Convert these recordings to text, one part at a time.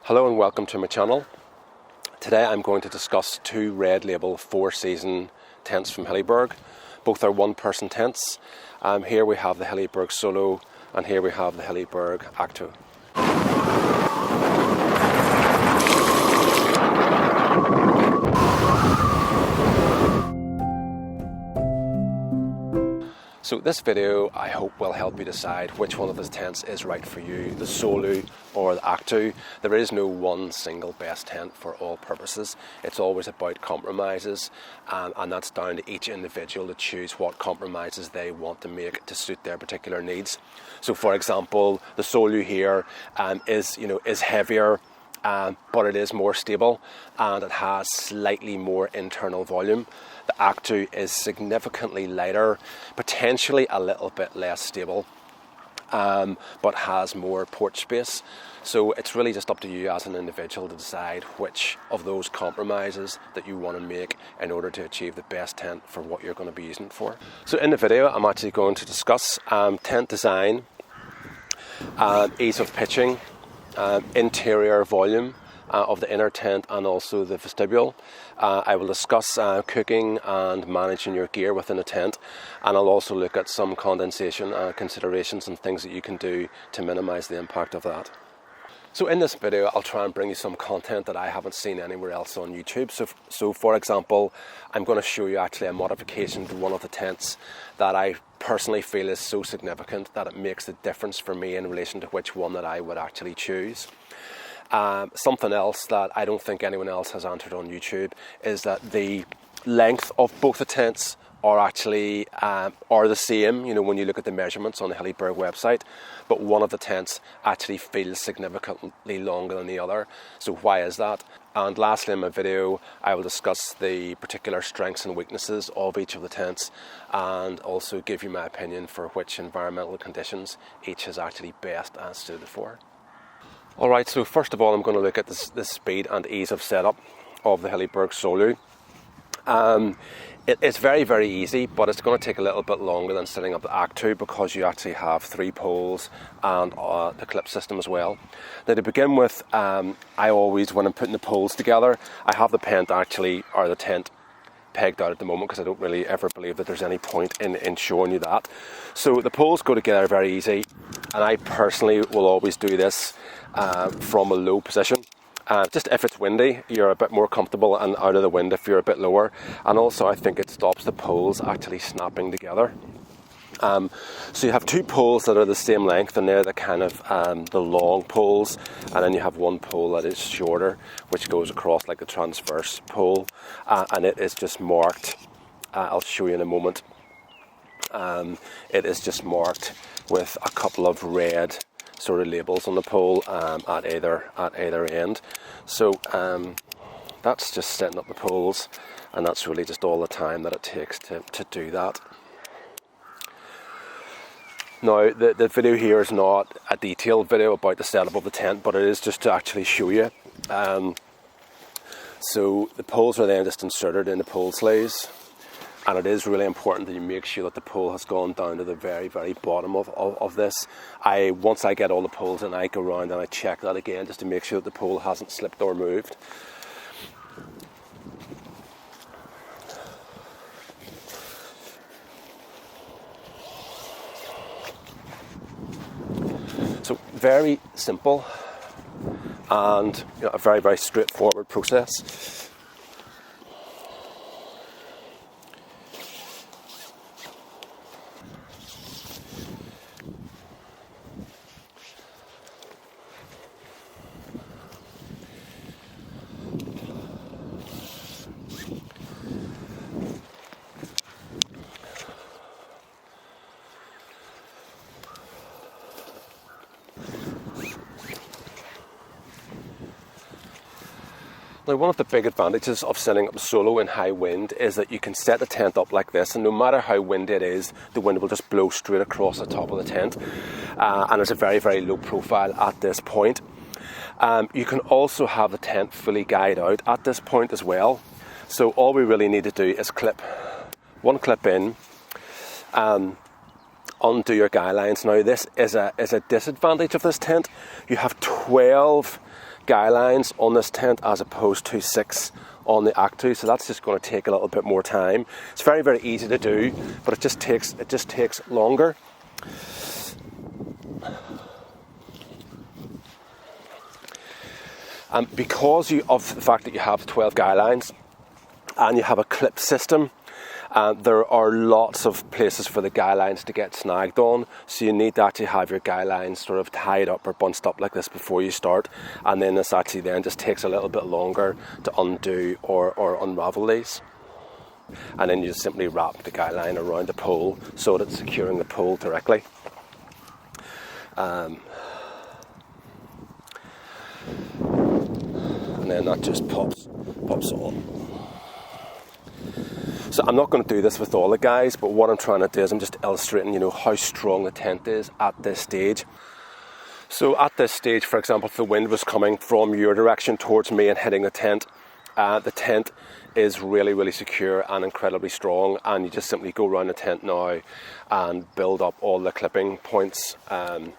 Hello and welcome to my channel. Today I'm going to discuss two red label 4-season tents from Hilleberg. Both are one-person tents. Here we have the Hilleberg Soulo and here we have the Hilleberg Akto. So this video I hope will help you decide which one of the tents is right for you, the Soulo or the Akto. There is no one single best tent for all purposes. It's always about compromises, and that's down to each individual to choose what compromises they want to make to suit their particular needs. So for example, the Soulo here is heavier, but it is more stable and it has slightly more internal volume. The Akto is significantly lighter, potentially a little bit less stable, but has more porch space. So it's really just up to you as an individual to decide which of those compromises that you want to make in order to achieve the best tent for what you're going to be using it for. So in the video I'm actually going to discuss tent design, ease of pitching, interior volume of the inner tent and also the vestibule. I will discuss cooking and managing your gear within a tent, and I'll also look at some condensation considerations and things that you can do to minimise the impact of that. So in this video I'll try and bring you some content that I haven't seen anywhere else on YouTube. So for example, I'm going to show you actually a modification to one of the tents that I personally feel is so significant that it makes the difference for me in relation to which one that I would actually choose. Something else that I don't think anyone else has answered on YouTube is that the length of both the tents are actually are the same, when you look at the measurements on the Hilleberg website, but one of the tents actually feels significantly longer than the other. So why is that? And lastly in my video I will discuss the particular strengths and weaknesses of each of the tents and also give you my opinion for which environmental conditions each is actually best suited for. Alright, so first of all I'm going to look at the speed and ease of setup of the Hilleberg Soulo. It's very, very easy, but it's going to take a little bit longer than setting up the Akto because you actually have 3 poles and the clip system as well. Now to begin with, I always, when I'm putting the poles together, I have the tent pegged out at the moment because I don't really ever believe that there's any point in showing you that. So the poles go together very easy, and I personally will always do this from a low position. Just if it's windy, you're a bit more comfortable and out of the wind if you're a bit lower. And also I think it stops the poles actually snapping together. So you have 2 poles that are the same length, and they're the kind of the long poles, and then you have 1 pole that is shorter, which goes across like the transverse pole, and it is just marked. I'll show you in a moment. It is just marked with a couple of red sort of labels on the pole at either end. So that's just setting up the poles, and that's really just all the time that it takes to do that. Now the video here is not a detailed video about the setup of the tent, but it is just to actually show you. So the poles are then just inserted in the pole sleeves, and it is really important that you make sure that the pole has gone down to the very, very bottom of this. Once I get all the poles in, I go around and I check that again just to make sure that the pole hasn't slipped or moved. So very simple and a very, very straightforward process. Now one of the big advantages of setting up a Soulo in high wind is that you can set the tent up like this, and no matter how windy it is, the wind will just blow straight across the top of the tent, and it's a very, very low profile at this point. You can also have the tent fully guyed out at this point as well. So all we really need to do is clip one clip in, undo your guy lines. Now this is a disadvantage of this tent. You have 12 guy lines on this tent as opposed to 6 on the Akto, so that's just going to take a little bit more time. It's very, very easy to do, but it just takes longer. And because of the fact that you have 12 guy lines and you have a clip system, there are lots of places for the guy lines to get snagged on, so you need to actually have your guy lines sort of tied up or bunched up like this before you start, and then this actually then just takes a little bit longer to undo or unravel these. And then you just simply wrap the guy line around the pole so that it's securing the pole directly. And then that just pops on. So I'm not going to do this with all the guys, but what I'm trying to do is I'm just illustrating, how strong the tent is at this stage. So at this stage, for example, if the wind was coming from your direction towards me and hitting the tent is really, really secure and incredibly strong, and you just simply go around the tent now and build up all the clipping points and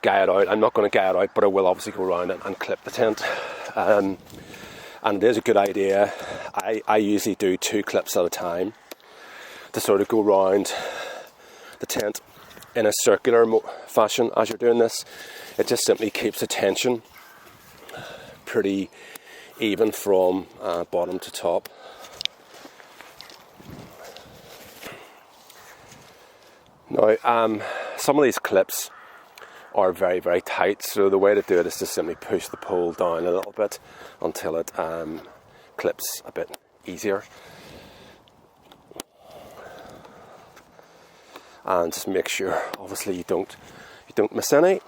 guy it out. I'm not going to guy it out, but I will obviously go around and clip the tent. And it is a good idea. I usually do 2 clips at a time to sort of go around the tent in a circular fashion as you're doing this. It just simply keeps the tension pretty even from bottom to top. Now, some of these clips are very, very tight, so the way to do it is to simply push the pole down a little bit until it clips a bit easier, and just make sure obviously you don't miss any.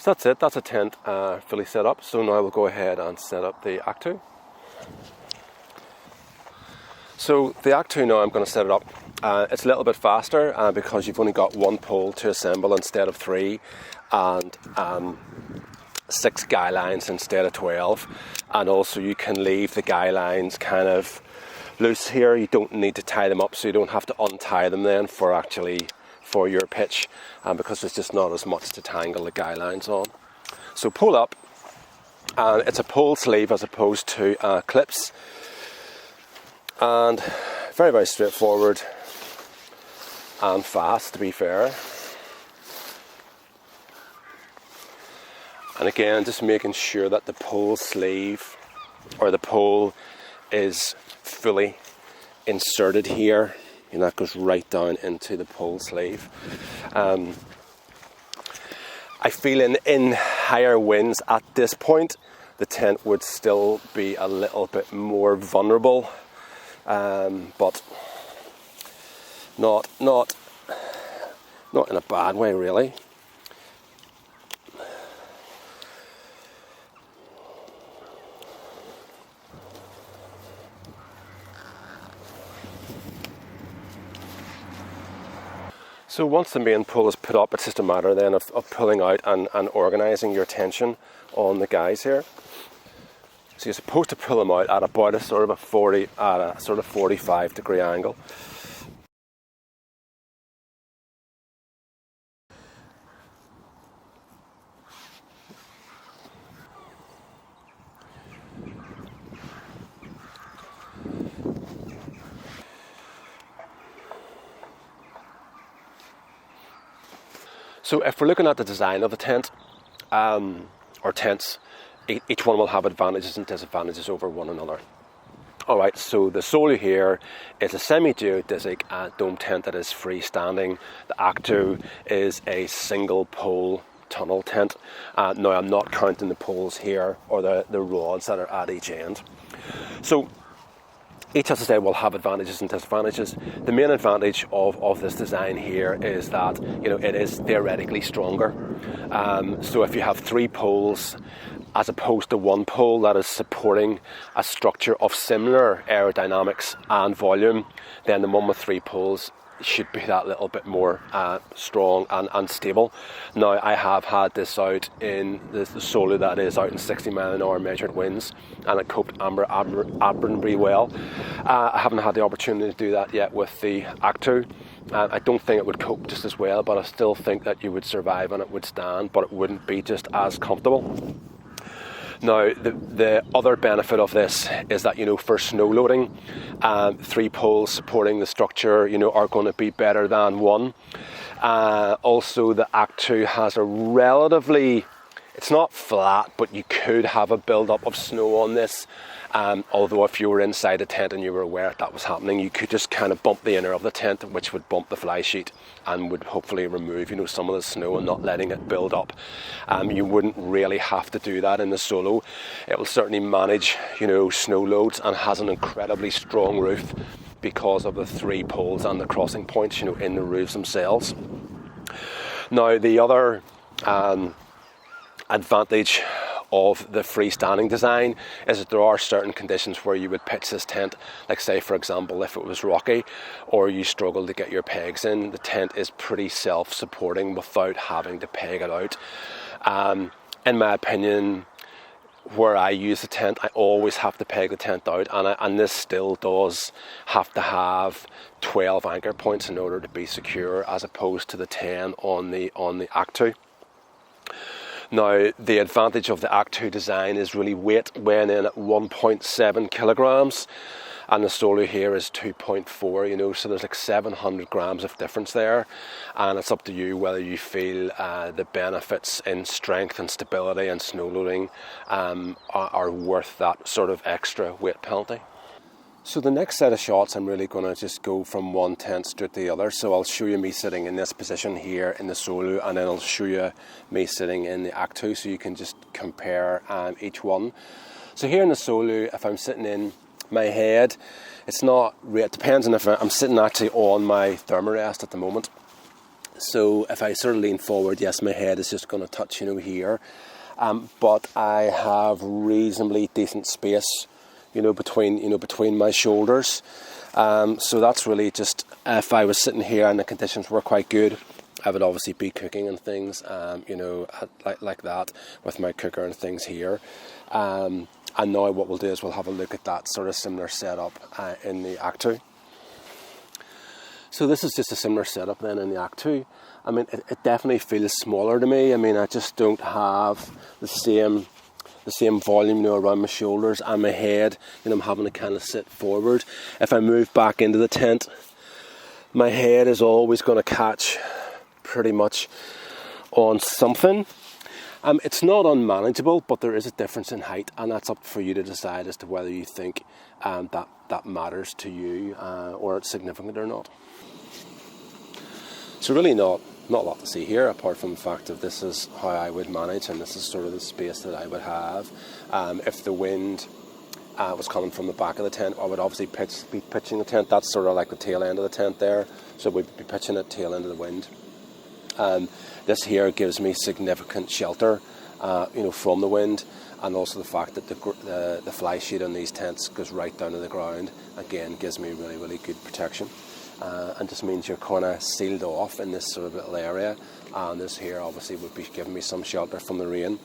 So that's it, that's a tent fully set up. So now we'll go ahead and set up the Akto. So the Akto now I'm going to set it up. It's a little bit faster because you've only got 1 pole to assemble instead of 3, and 6 guy lines instead of 12. And also you can leave the guy lines kind of loose here. You don't need to tie them up, so you don't have to untie them then for your pitch, because there's just not as much to tangle the guy lines on. So pull up, and it's a pole sleeve as opposed to clips, and very, very straightforward and fast, to be fair. And again, just making sure that the pole sleeve or the pole is fully inserted here. And that goes right down into the pole sleeve. I feel in higher winds at this point, the tent would still be a little bit more vulnerable, but not in a bad way, really. So once the main pole is put up, it's just a matter then of pulling out and organising your tension on the guys here. So you're supposed to pull them out at about a sort of 45 degree angle. So if we're looking at the design of the tent, or tents, each one will have advantages and disadvantages over one another. Alright, so the Soulo here is a semi-geodesic dome tent that is freestanding. The Akto is a single pole tunnel tent. Now I'm not counting the poles here or the rods that are at each end. So each, as I said, will have advantages and disadvantages. The main advantage of this design here is that it is theoretically stronger. So if you have 3 poles as opposed to one pole that is supporting a structure of similar aerodynamics and volume, then the one with 3 poles should be that little bit more strong and stable. Now, I have had this out in the Soulo that is out in 60 mile an hour measured winds, and it coped admirably well. I haven't had the opportunity to do that yet with the Akto. I don't think it would cope just as well, but I still think that you would survive and it would stand, but it wouldn't be just as comfortable. Now, the other benefit of this is that, for snow loading, 3 poles supporting the structure, are going to be better than 1. Also, the Akto has a relatively, it's not flat, but you could have a build-up of snow on this. Although if you were inside a tent and you were aware that was happening, you could just kind of bump the inner of the tent, which would bump the fly sheet and would hopefully remove, some of the snow and not letting it build up. You wouldn't really have to do that in the Soulo. It will certainly manage, snow loads, and has an incredibly strong roof because of the 3 poles and the crossing points, in the roofs themselves. Now, the other advantage of the freestanding design is that there are certain conditions where you would pitch this tent, like say for example if it was rocky or you struggle to get your pegs in, the tent is pretty self-supporting without having to peg it out. In my opinion, where I use the tent, I always have to peg the tent out, and this still does have to have 12 anchor points in order to be secure, as opposed to the 10 on the Akto. Now, the advantage of the Akto design is really weight, weighing in at 1.7 kilograms, and the Soulo here is 2.4, so there's like 700 grams of difference there, and it's up to you whether you feel the benefits in strength and stability and snow loading are worth that sort of extra weight penalty. So the next set of shots, I'm really going to just go from one tent straight to the other. So I'll show you me sitting in this position here in the Soulo, and then I'll show you me sitting in the Akto, so you can just compare each one. So here in the Soulo, if I'm sitting in my head, it's not, it depends on if I'm sitting actually on my thermarest at the moment. So if I sort of lean forward, yes, my head is just going to touch, here. But I have reasonably decent space between my shoulders. So that's really just, if I was sitting here and the conditions were quite good, I would obviously be cooking and things, like that with my cooker and things here. And now what we'll do is we'll have a look at that sort of similar setup in the Akto. So this is just a similar setup then in the Akto. I mean, it definitely feels smaller to me. I mean, I just don't have the same volume, around my shoulders and my head. I'm having to kind of sit forward. If I move back into the tent, my head is always going to catch pretty much on something. It's not unmanageable, but there is a difference in height, and that's up for you to decide as to whether you think that matters to you or it's significant or not. So really not a lot to see here, apart from the fact that this is how I would manage, and this is sort of the space that I would have. If the wind was coming from the back of the tent, I would obviously be pitching the tent. That's sort of like the tail end of the tent there, so we'd be pitching it tail end of the wind. This here gives me significant shelter, from the wind, and also the fact that the fly sheet on these tents goes right down to the ground. Again, gives me really, really good protection. And just means you're kind of sealed off in this sort of little area, and this here obviously would be giving me some shelter from the rain.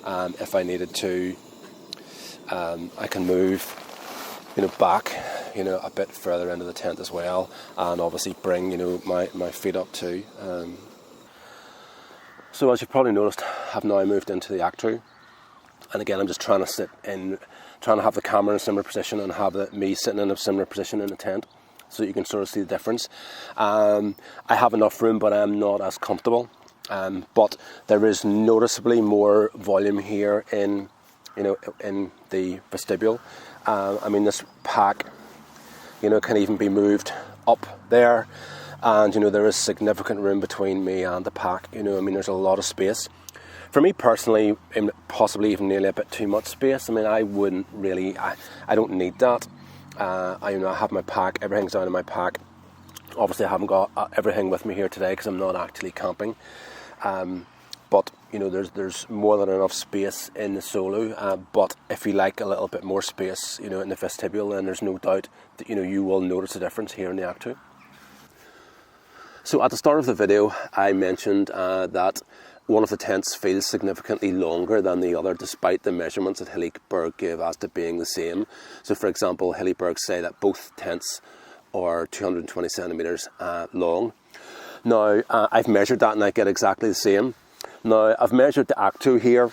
If I needed to, I can move back a bit further into the tent as well, and obviously bring my feet up too. So as you've probably noticed, I've now moved into the Akto, and again I'm just trying to have the camera in a similar position and have me sitting in a similar position in the tent, so you can sort of see the difference. I have enough room, but I'm not as comfortable. But there is noticeably more volume here in the vestibule. I mean, this pack, can even be moved up there, and there is significant room between me and the pack. I mean, there's a lot of space. For me personally, possibly even nearly a bit too much space. I mean, I wouldn't really. I don't need that. I have my pack, everything's down in my pack. Obviously I haven't got everything with me here today because I'm not actually camping. But you know, there's more than enough space in the Soulo, but if you like a little bit more space, you know, in the vestibule, then there's no doubt that, you know, you will notice a difference here in the Akto. So at the start of the video, I mentioned that one of the tents feels significantly longer than the other, despite the measurements that Hilleberg gave as to being the same. So for example, Hilleberg say that both tents are 220 centimetres long. Now, I've measured that and I get exactly the same. Now, I've measured the Akto here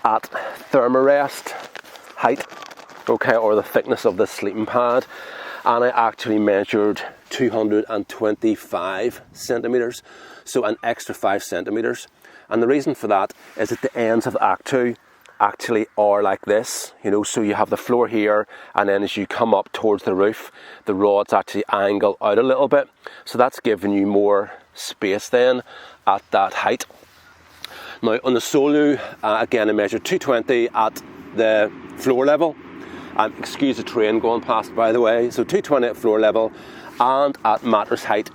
at thermarest height, okay, or the thickness of the sleeping pad, and I actually measured 225 centimetres, so an extra 5 centimetres. And the reason for that is that the ends of the Akto actually are like this, you know, so you have the floor here, and then as you come up towards the roof, the rods actually angle out a little bit, so that's giving you more space then at that height. Now on the Soulo, again I measured 220 at the floor level, and excuse the train going past by the way, so 220 at floor level, and at mattress height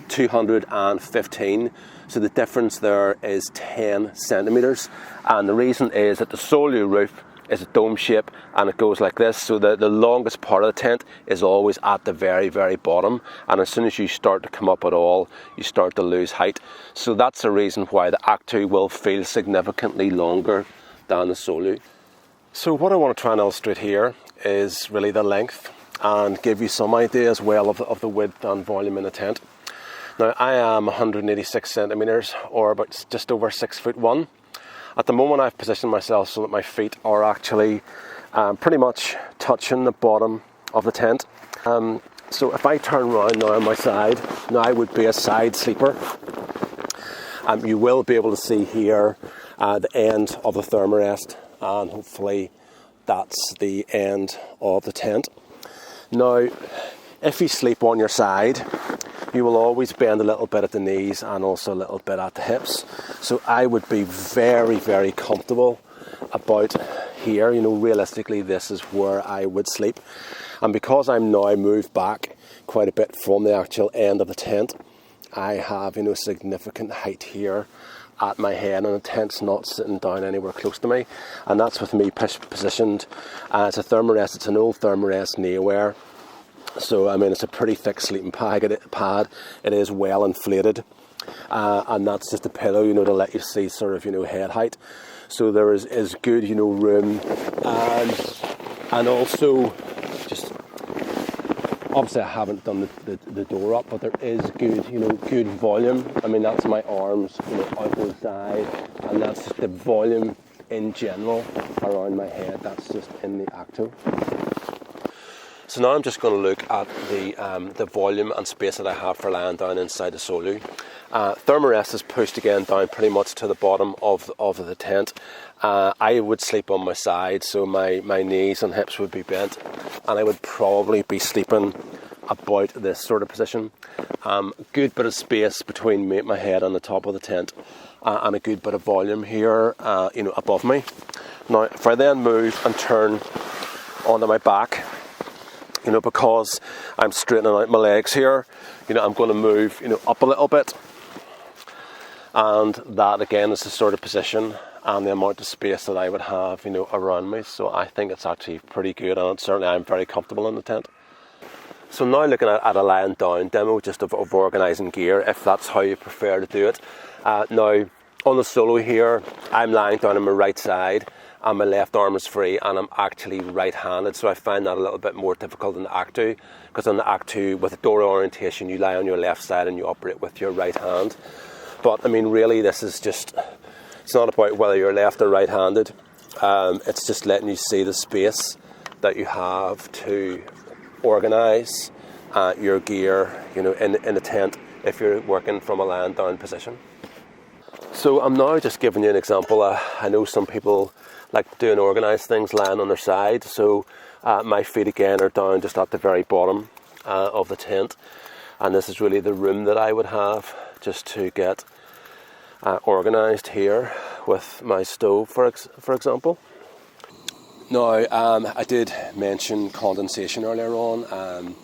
215. So the difference there is 10 centimetres, and the reason is that the Soulo roof is a dome shape and it goes like this, so the longest part of the tent is always at the very, very bottom, and as soon as you start to come up at all, you start to lose height. So that's the reason why the Akto will feel significantly longer than the Soulo. So what I want to try and illustrate here is really the length and give you some idea as well of the width and volume in the tent. Now I am 186 centimetres, or about just over 6'1". At the moment I've positioned myself so that my feet are actually pretty much touching the bottom of the tent. So if I turn around now on my side, now I would be a side sleeper. You will be able to see here the end of the thermarest, and hopefully that's the end of the tent. Now if you sleep on your side, you will always bend a little bit at the knees and also a little bit at the hips. So I would be very, very comfortable about here. You know, realistically, this is where I would sleep. And because I'm now moved back quite a bit from the actual end of the tent, I have, you know, significant height here at my head, and the tent's not sitting down anywhere close to me. And that's with me positioned as a thermarest. It's an old thermarest Neoware. So, I mean, it's a pretty thick sleeping pad. It is well inflated. And that's just a pillow, you know, to let you see sort of, you know, head height. So there is good, you know, room. And also, just, obviously I haven't done the door up, but there is good, you know, good volume. I mean, that's my arms, you know, out the side. And that's the volume in general around my head. That's just in the Akto. So now I'm just going to look at the volume and space that I have for lying down inside the Soulo. Thermarest is pushed again down pretty much to the bottom of the tent. I would sleep on my side, so my knees and hips would be bent, and I would probably be sleeping about this sort of position. Good bit of space between my head and the top of the tent, and a good bit of volume here, you know, above me. Now, if I then move and turn onto my back, you know, because I'm straightening out my legs here, you know, I'm going to move, you know, up a little bit. And that again is the sort of position and the amount of space that I would have, you know, around me. So I think it's actually pretty good, and certainly I'm very comfortable in the tent. So now looking at a lying down demo just of organising gear, if that's how you prefer to do it. Now on the Soulo here, I'm lying down on my right side, and my left arm is free, and I'm actually right-handed, so I find that a little bit more difficult in the Akto, because on the Akto, with the door orientation, you lie on your left side and you operate with your right hand. But I mean, really, this is just, it's not about whether you're left or right-handed. It's just letting you see the space that you have to organise your gear, you know, in the tent if you're working from a lying down position. So I'm now just giving you an example. I know some people like doing organised things lying on their side, so my feet again are down just at the very bottom of the tent, and this is really the room that I would have just to get organised here with my stove, for example. Now, I did mention condensation earlier on.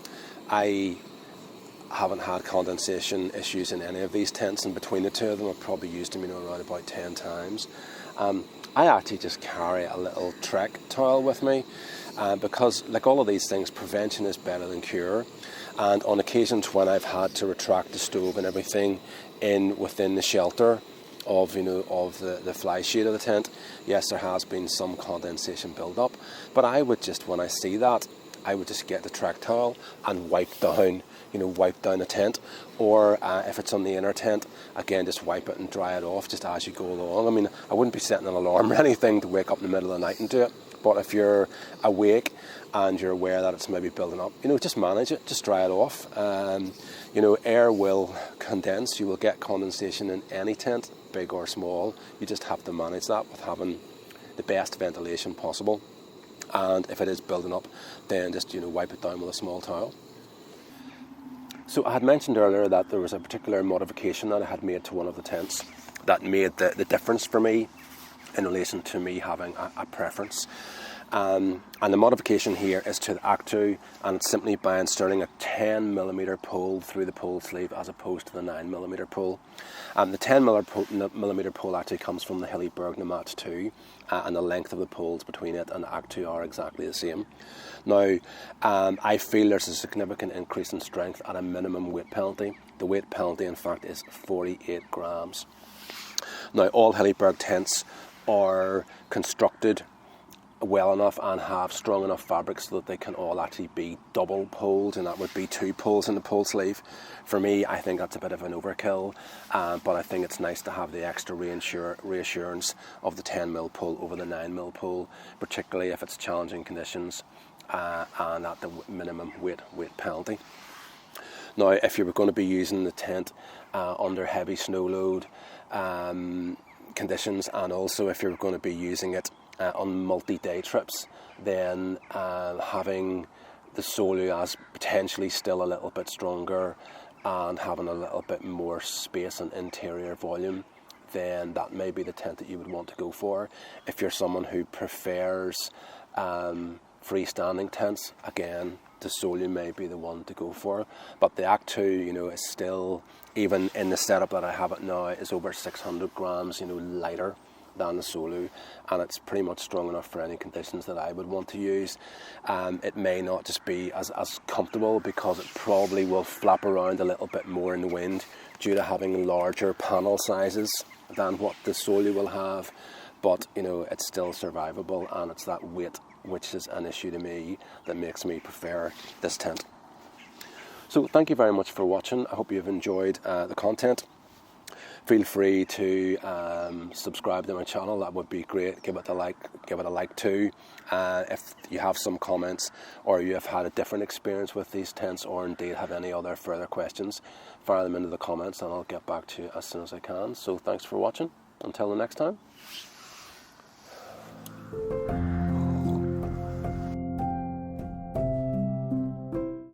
I haven't had condensation issues in any of these tents, and between the two of them I've probably used them, around about 10 times. I actually just carry a little Trek towel with me because, like all of these things, prevention is better than cure. And on occasions when I've had to retract the stove and everything within the shelter of the fly shade of the tent, yes, there has been some condensation build up, but I would just, when I see that, I would just get the Trek towel and wipe down the tent, or if it's on the inner tent, again, just wipe it and dry it off just as you go along. I mean, I wouldn't be setting an alarm or anything to wake up in the middle of the night and do it, but if you're awake and you're aware that it's maybe building up, just manage it, just dry it off. Air will condense, you will get condensation in any tent, big or small. You just have to manage that with having the best ventilation possible. And if it is building up, then just wipe it down with a small towel. So I had mentioned earlier that there was a particular modification that I had made to one of the tents that made the difference for me in relation to me having a preference. And the modification here is to the Akto, and it's simply by inserting a 10mm pull through the pull sleeve as opposed to the 9mm pull. The 10mm pull actually comes from the Hilleberg Akto 2, and the length of the pulls between it and the Akto are exactly the same. Now, I feel there's a significant increase in strength at a minimum weight penalty. The weight penalty, in fact, is 48 grams. Now, all Hilleberg tents are constructed well enough and have strong enough fabric so that they can all actually be double pulled, and that would be 2 pulls in the pull sleeve. For me, I think that's a bit of an overkill, but I think it's nice to have the extra reassurance of the 10mm pull over the 9mm pull, particularly if it's challenging conditions and at the minimum weight penalty. Now, if you were going to be using the tent under heavy snow load conditions, and also if you're going to be using it on multi-day trips, then having the Soulo as potentially still a little bit stronger and having a little bit more space and interior volume, then that may be the tent that you would want to go for. If you're someone who prefers freestanding tents, again, the Soulo may be the one to go for. But the Akto, is still, even in the setup that I have it now, is over 600 grams, lighter than the Soulo, and it's pretty much strong enough for any conditions that I would want to use. It may not just be as comfortable because it probably will flap around a little bit more in the wind due to having larger panel sizes than what the Soulo will have, but it's still survivable, and it's that weight which is an issue to me that makes me prefer this tent. So thank you very much for watching. I hope you've enjoyed the content. Feel free to subscribe to my channel. That would be great. Give it a like too. If you have some comments, or you have had a different experience with these tents, or indeed have any other further questions, fire them into the comments and I'll get back to you as soon as I can. So thanks for watching. Until the next time.